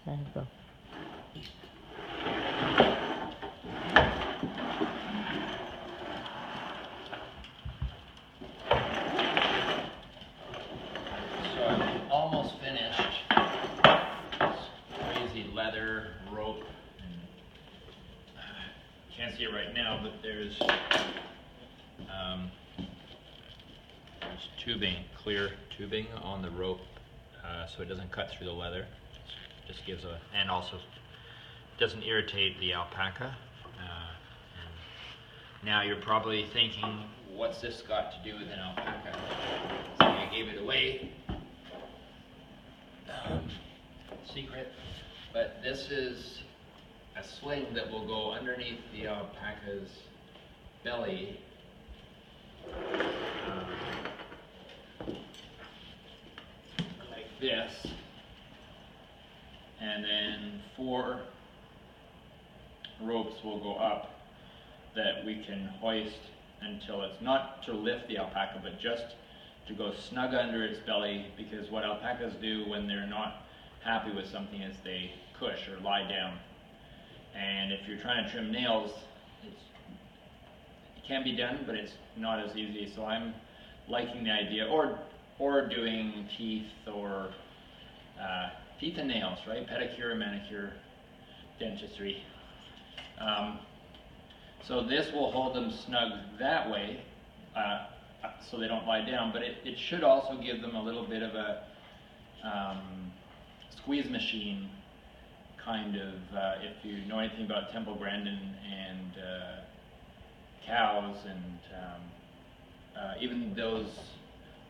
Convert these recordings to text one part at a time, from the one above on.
There you go. So I'm almost finished. This crazy leather rope. Can't see it right now, but there's tubing, clear tubing on the rope, so it doesn't cut through the leather. Just gives a, and also doesn't irritate the alpaca. And now you're probably thinking, what's this got to do with an alpaca? So I gave it away. Secret. But this is a sling that will go underneath the alpaca's belly. Like this. And then 4 ropes will go up that we can hoist until it's not to lift the alpaca, but just to go snug under its belly, because what alpacas do when they're not happy with something is they cush or lie down. And if you're trying to trim nails, it can be done, but it's not as easy. So I'm liking the idea, or doing teeth, or teeth and nails, right? Pedicure, manicure, dentistry. So this will hold them snug that way, so they don't lie down, but it should also give them a little bit of a squeeze machine kind of, if you know anything about Temple Grandin and cows, and even those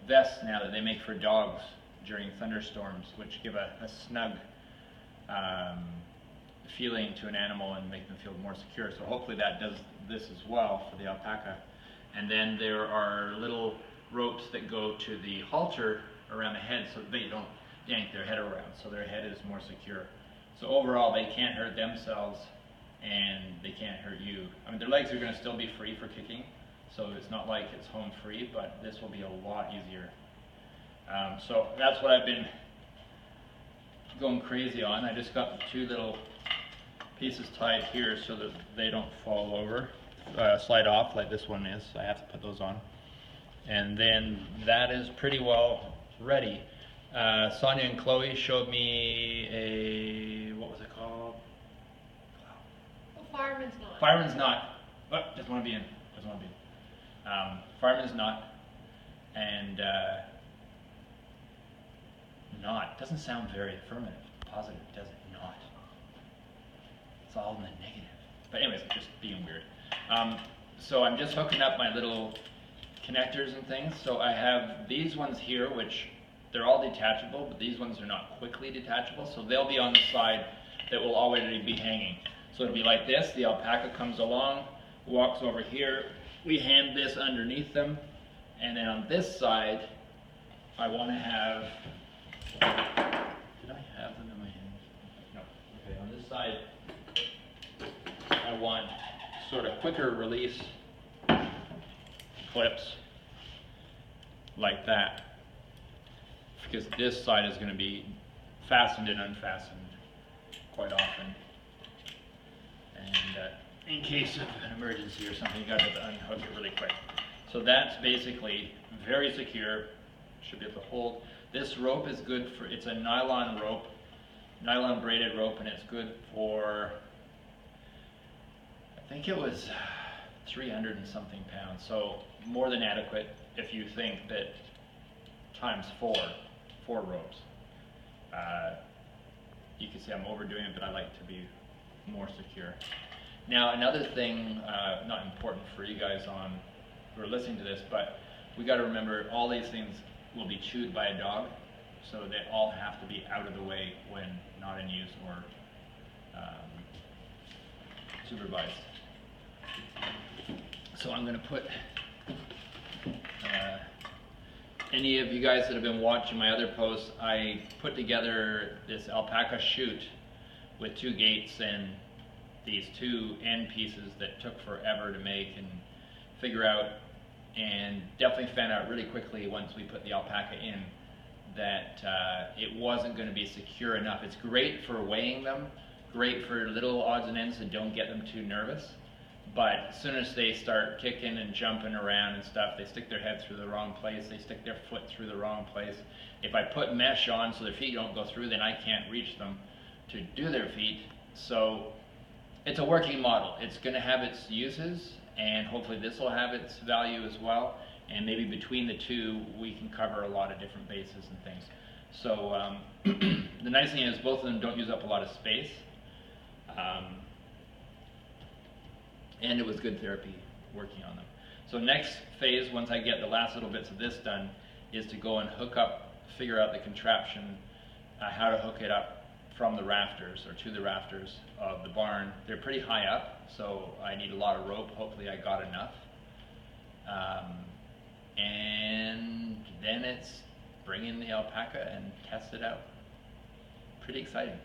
vests now that they make for dogs during thunderstorms, which give a snug feeling to an animal and make them feel more secure. So hopefully that does this as well for the alpaca. And then there are little ropes that go to the halter around the head so they don't yank their head around, so their head is more secure. So overall, they can't hurt themselves and they can't hurt you. I mean, their legs are going to still be free for kicking, so it's not like it's home free, but this will be a lot easier. So that's what I've been going crazy on. I just got the 2 little pieces tied here so that they don't fall over, slide off like this one is. I have to put those on. And then that is pretty well ready. Sonia and Chloe showed me a, what was it called? Fireman's knot. Fireman's knot. Oh, doesn't want to be in. Doesn't want to be in. Fireman's knot. And knot doesn't sound very affirmative, positive, does it? Not. It's all in the negative. But anyways, just being weird. So I'm just hooking up my little connectors and things. So I have these ones here, which they're all detachable, but these ones are not quickly detachable, so they'll be on the side that will already be hanging. So it'll be like this, the alpaca comes along, walks over here, we hand this underneath them, and then on this side, I want to have, did I have them in my hands? No. Okay, on this side, I want sort of quicker release clips like that, because this side is going to be fastened and unfastened quite often, and in case of an emergency or something, you got to have to unhook it really quick. So that's basically very secure, should be able to hold. This rope is good for, it's a nylon rope, nylon braided rope, and it's good for, I think it was 300 and something pounds, so more than adequate if you think that times 4 ropes. You can see I'm overdoing it, but I like to be more secure. Now another thing, not important for you guys on who are listening to this, but we got to remember all these things will be chewed by a dog, so they all have to be out of the way when not in use or supervised. So I'm going to put any of you guys that have been watching my other posts, I put together this alpaca chute with 2 gates and these 2 end pieces that took forever to make and figure out, and definitely found out really quickly once we put the alpaca in that it wasn't going to be secure enough. It's great for weighing them, great for little odds and ends that don't get them too nervous. But as soon as they start kicking and jumping around and stuff, they stick their head through the wrong place, they stick their foot through the wrong place. If I put mesh on so their feet don't go through, then I can't reach them to do their feet. So it's a working model. It's going to have its uses, and hopefully this will have its value as well. And maybe between the two, we can cover a lot of different bases and things. So the nice thing is both of them don't use up a lot of space. And it was good therapy working on them. So next phase, once I get the last little bits of this done, is to go and figure out the contraption, how to hook it up from the rafters or to the rafters of the barn. They're pretty high up, so I need a lot of rope. Hopefully I got enough. And then it's bring in the alpaca and test it out. Pretty exciting.